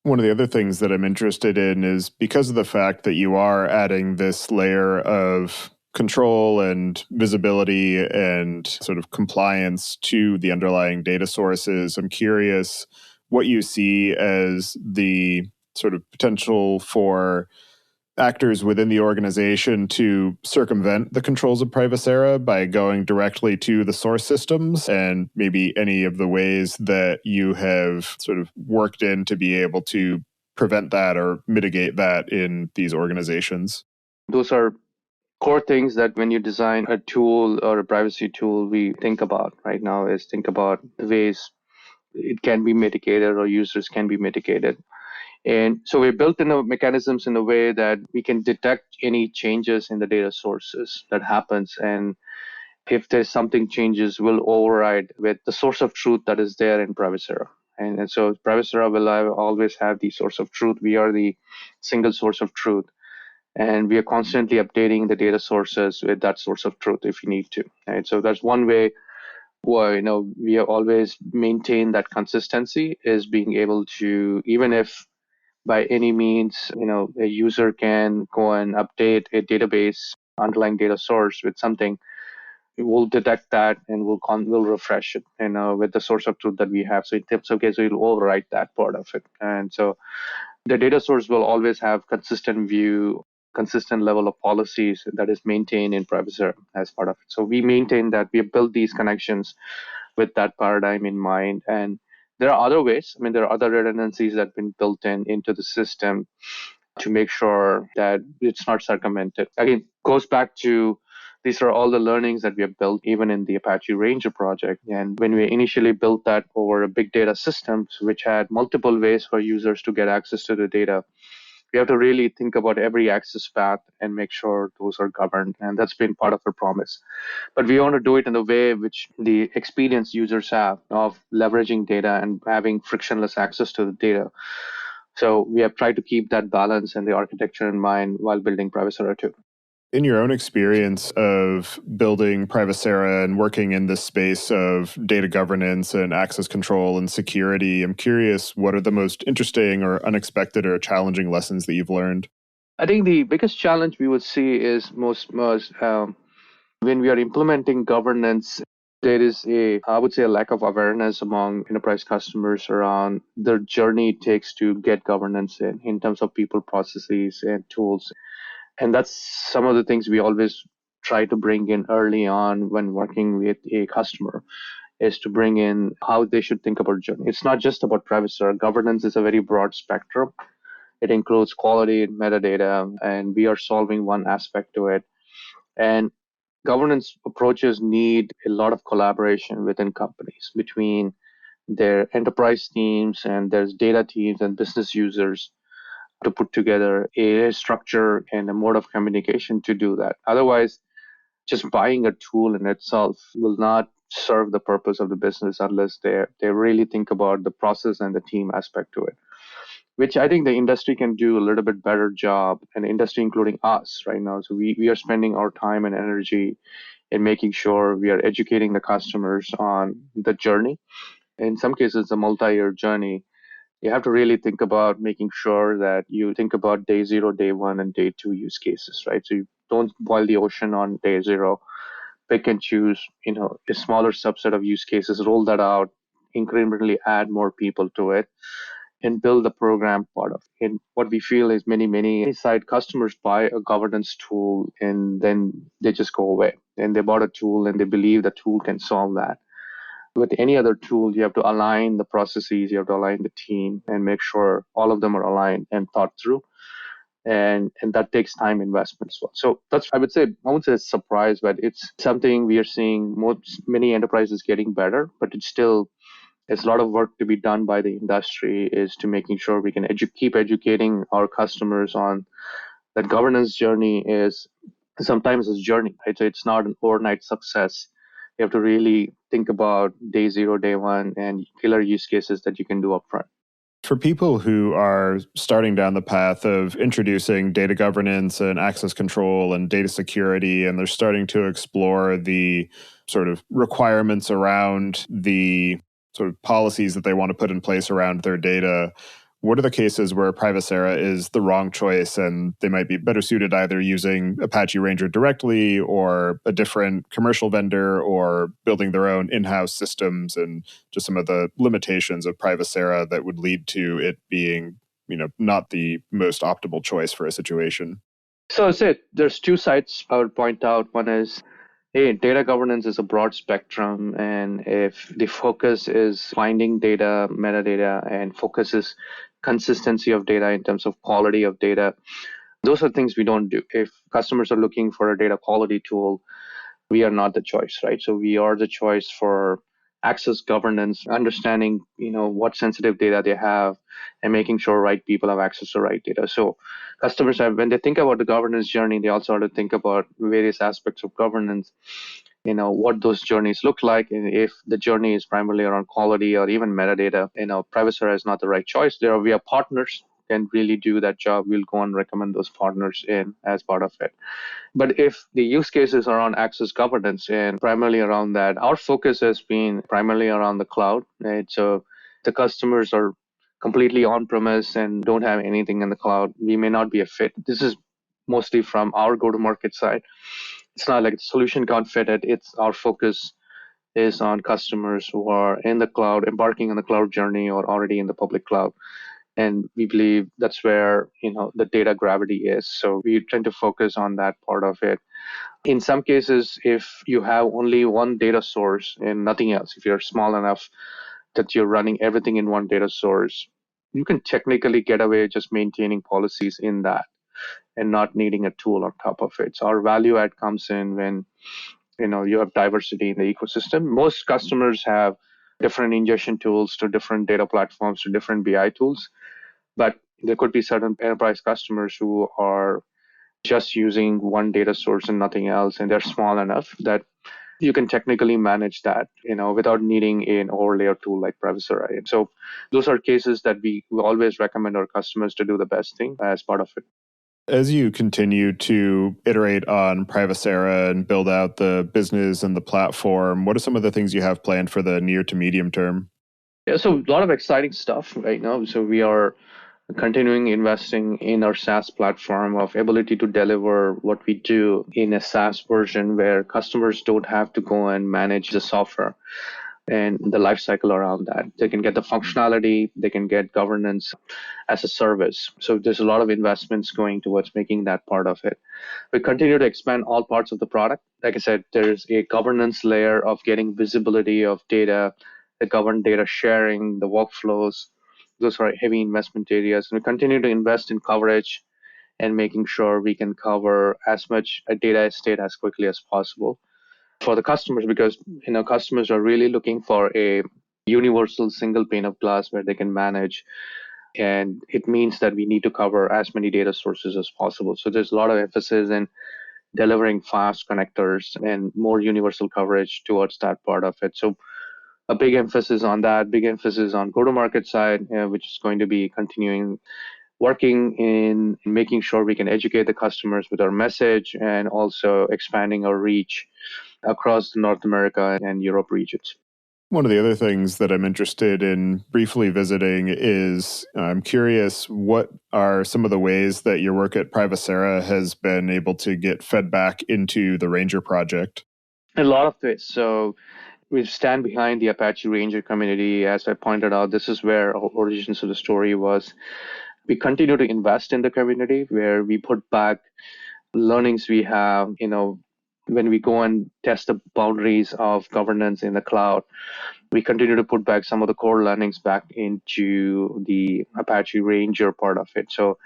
One of the other things that I'm interested in is because of the fact that you are adding this layer of control and visibility and sort of compliance to the underlying data sources, I'm curious what you see as the sort of potential for actors within the organization to circumvent the controls of Privacera by going directly to the source systems, and maybe any of the ways that you have sort of worked in to be able to prevent that or mitigate that in these organizations. Those are core things that when you design a tool or a privacy tool, we think about right now is think about the ways it can be mitigated or users can be mitigated. And so we built in the mechanisms in a way that we can detect any changes in the data sources that happens. And if there's something changes, we'll override with the source of truth that is there in Privacera. And so Privacera will always have the source of truth. We are the single source of truth. And we are constantly updating the data sources with that source of truth if you need to. Right? So that's one way where we have always maintained that consistency is being able to, even if by any means, a user can go and update a database underlying data source with something, we'll detect that and we'll refresh it, with the source of truth that we have. So in some cases, we'll overwrite that part of it. And so the data source will always have consistent view, consistent level of policies that is maintained in Privacera as part of it. So we maintain that. We have built these connections with that paradigm in mind. And there are other ways. I mean, there are other redundancies that have been built into the system to make sure that it's not circumvented. Again, goes back to these are all the learnings that we have built even in the Apache Ranger project. And when we initially built that over a big data systems, which had multiple ways for users to get access to the data, we have to really think about every access path and make sure those are governed. And that's been part of our promise. But we want to do it in the way which the experience users have of leveraging data and having frictionless access to the data. So we have tried to keep that balance and the architecture in mind while building Privacera too. In your own experience of building Privacera and working in this space of data governance and access control and security, I'm curious, what are the most interesting or unexpected or challenging lessons that you've learned? I think the biggest challenge we would see is most when we are implementing governance, there is I would say, a lack of awareness among enterprise customers around the journey it takes to get governance in terms of people, processes, and tools. And that's some of the things we always try to bring in early on when working with a customer, is to bring in how they should think about journey. It's not just about privacy. Governance is a very broad spectrum. It includes quality and metadata, and we are solving one aspect to it. And governance approaches need a lot of collaboration within companies between their enterprise teams and there's data teams and business users to put together a structure and a mode of communication to do that. Otherwise, just buying a tool in itself will not serve the purpose of the business unless they really think about the process and the team aspect to it, which I think the industry can do a little bit better job, and industry including us right now. So we are spending our time and energy in making sure we are educating the customers on the journey. In some cases, it's a multi-year journey. You have to really think about making sure that you think about day zero, day one, and day two use cases, right? So you don't boil the ocean on day zero. Pick and choose, a smaller subset of use cases, roll that out, incrementally add more people to it, and build the program part of it. And what we feel is many side customers buy a governance tool and then they just go away. And they bought a tool and they believe the tool can solve that. With any other tool, you have to align the processes, you have to align the team and make sure all of them are aligned and thought through. And that takes time investment as well. So that's, I would say, I won't say it's a surprise, but it's something we are seeing many enterprises getting better, but it's still, there's a lot of work to be done by the industry, is to making sure we can keep educating our customers on that governance journey is sometimes a journey, right? So it's not an overnight success. You have to really think about day zero, day one, and killer use cases that you can do upfront. For people who are starting down the path of introducing data governance and access control and data security, and they're starting to explore the sort of requirements around the sort of policies that they want to put in place around their data, what are the cases where Privacera is the wrong choice and they might be better suited either using Apache Ranger directly or a different commercial vendor or building their own in-house systems, and just some of the limitations of Privacera that would lead to it being, not the most optimal choice for a situation? So I said there's two sides I would point out. One is, hey, data governance is a broad spectrum, and if the focus is finding data, metadata, and focus is consistency of data in terms of quality of data, those are things we don't do. If customers are looking for a data quality tool, we are not the choice, right? So we are the choice for access governance, understanding, what sensitive data they have and making sure right people have access to right data. So customers have, when they think about the governance journey, they also have to think about various aspects of governance, what those journeys look like. And if the journey is primarily around quality or even metadata, Privacera is not the right choice. We are partners can really do that job. We'll go and recommend those partners in as part of it. But if the use cases are on access governance and primarily around that, our focus has been primarily around the cloud, right? So the customers are completely on-premise and don't have anything in the cloud, we may not be a fit. This is mostly from our go-to-market side. It's not like the solution can't fit it. It's our focus is on customers who are in the cloud, embarking on the cloud journey or already in the public cloud. And we believe that's where, the data gravity is. So we tend to focus on that part of it. In some cases, if you have only one data source and nothing else, if you're small enough that you're running everything in one data source, you can technically get away just maintaining policies in that and not needing a tool on top of it. So our value add comes in when you have diversity in the ecosystem. Most customers have different ingestion tools to different data platforms to different BI tools, but there could be certain enterprise customers who are just using one data source and nothing else, and they're small enough that you can technically manage that, without needing an overlayer tool like Privacera. And so those are cases that we always recommend our customers to do the best thing as part of it. As you continue to iterate on Privacera and build out the business and the platform, what are some of the things you have planned for the near to medium term? Yeah, so a lot of exciting stuff right now. So we are continuing investing in our SaaS platform of ability to deliver what we do in a SaaS version where customers don't have to go and manage the software and the lifecycle around that. They can get the functionality, they can get governance as a service. So there's a lot of investments going towards making that part of it. We continue to expand all parts of the product. Like I said, there's a governance layer of getting visibility of data, the governed data sharing, the workflows. Those are heavy investment areas. And we continue to invest in coverage and making sure we can cover as much a data estate as quickly as possible for the customers, because customers are really looking for a universal single pane of glass where they can manage, and it means that we need to cover as many data sources as possible. So there's a lot of emphasis in delivering fast connectors and more universal coverage towards that part of it. So a big emphasis on that, big emphasis on go-to-market side, which is going to be continuing working in making sure we can educate the customers with our message and also expanding our reach across the North America and Europe regions. One of the other things that I'm interested in briefly visiting is I'm curious, what are some of the ways that your work at Privacera has been able to get fed back into the Ranger project? A lot of this. So we stand behind the Apache Ranger community. As I pointed out, this is where our origins of the story was. We continue to invest in the community where we put back learnings we have, when we go and test the boundaries of governance in the cloud. We continue to put back some of the core learnings back into the Apache Ranger part of it. So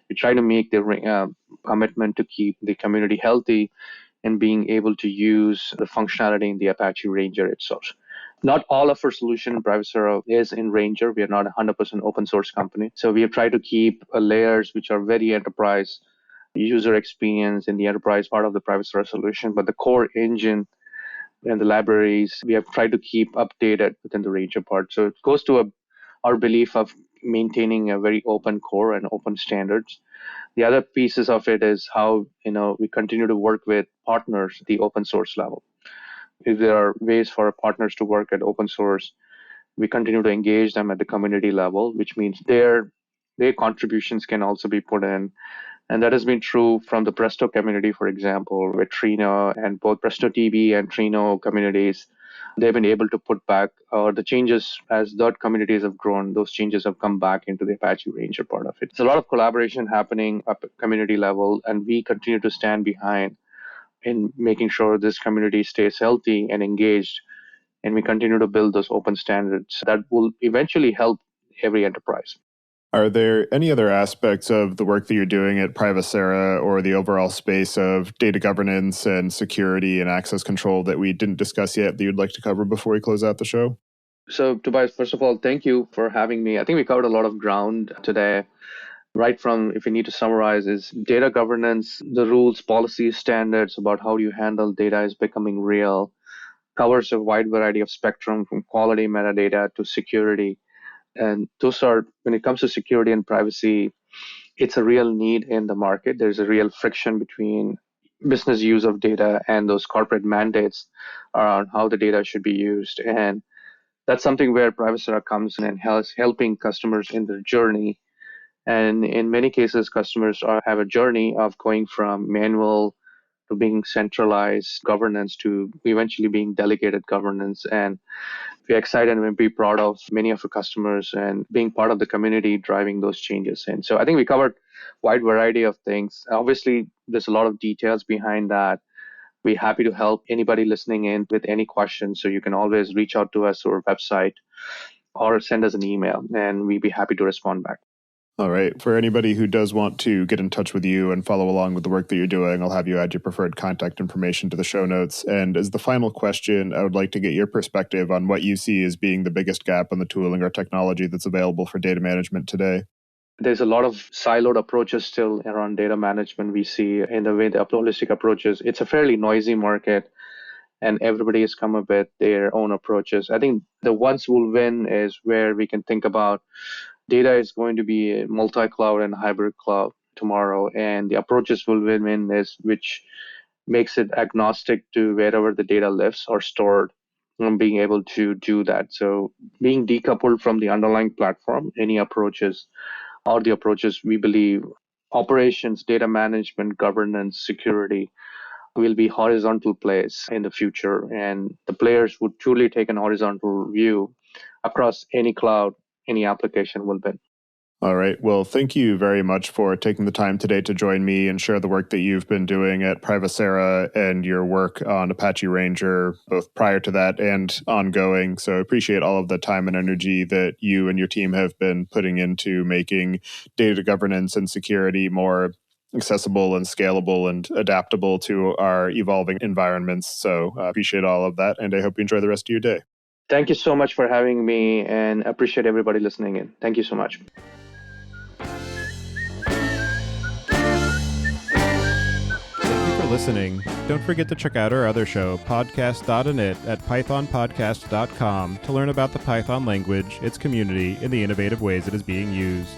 we try to make the commitment to keep the community healthy and being able to use the functionality in the Apache Ranger itself. Not all of our solution in Privacera is in Ranger. We are not a 100% open source company. So we have tried to keep layers which are very enterprise user experience in the enterprise part of the Privacera solution, but the core engine and the libraries, we have tried to keep updated within the Ranger part. So it goes to our belief of maintaining a very open core and open standards. The other pieces of it is how we continue to work with partners at the open source level. If there are ways for partners to work at open source, we continue to engage them at the community level, which means their contributions can also be put in. And that has been true from the Presto community, for example, with Trino and both Presto TB and Trino communities. They've been able to put back the changes as that communities have grown. Those changes have come back into the Apache Ranger part of it. It's a lot of collaboration happening up at community level, and we continue to stand behind in making sure this community stays healthy and engaged. And we continue to build those open standards that will eventually help every enterprise. Are there any other aspects of the work that you're doing at Privacera or the overall space of data governance and security and access control that we didn't discuss yet that you'd like to cover before we close out the show? So, Tobias, first of all, thank you for having me. I think we covered a lot of ground today. Right from, if we need to summarize, is data governance, the rules, policies, standards about how you handle data is becoming real, covers a wide variety of spectrum from quality metadata to security. And those are, when it comes to security and privacy, it's a real need in the market. There's a real friction between business use of data and those corporate mandates around how the data should be used. And That's something where Privacera comes in and helping customers in their journey. And in many cases, customers have a journey of going from manual to being centralized governance to eventually being delegated governance. And we're excited and we're proud of many of our customers and being part of the community driving those changes. And so I think we covered wide variety of things. Obviously, there's a lot of details behind that. We're happy to help anybody listening in with any questions. So you can always reach out to us or website or send us an email and we'd be happy to respond back. All right. For anybody who does want to get in touch with you and follow along with the work that you're doing, I'll have you add your preferred contact information to the show notes. And as the final question, I would like to get your perspective on what you see as being the biggest gap in the tooling or technology that's available for data management today. There's a lot of siloed approaches still around data management we see in the way the holistic approaches. It's a fairly noisy market and everybody has come up with their own approaches. I think the ones who will win is where we can think about data is going to be multi-cloud and hybrid cloud tomorrow, and the approaches will win is which makes it agnostic to wherever the data lives or stored and being able to do that. So being decoupled from the underlying platform, any approaches or the approaches we believe operations, data management, governance, security will be horizontal plays in the future. And the players would truly take an horizontal view across any cloud, any application will win. All right. Well, thank you very much for taking the time today to join me and share the work that you've been doing at Privacera and your work on Apache Ranger, both prior to that and ongoing. So I appreciate all of the time and energy that you and your team have been putting into making data governance and security more accessible and scalable and adaptable to our evolving environments. So I appreciate all of that, and I hope you enjoy the rest of your day. Thank you so much for having me and appreciate everybody listening in. Thank you so much. Listening. Don't forget to check out our other show, podcast.init, at pythonpodcast.com to learn about the Python language, its community, and the innovative ways it is being used.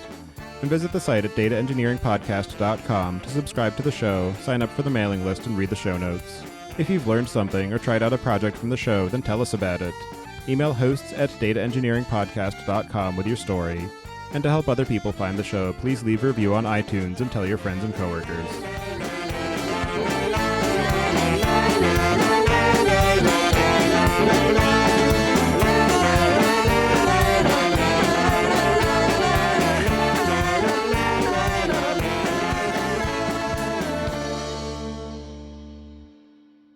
And visit the site at dataengineeringpodcast.com to subscribe to the show, sign up for the mailing list, and read the show notes. If you've learned something or tried out a project from the show, then tell us about it. Email hosts at dataengineeringpodcast.com with your story. And to help other people find the show, please leave a review on iTunes and tell your friends and coworkers.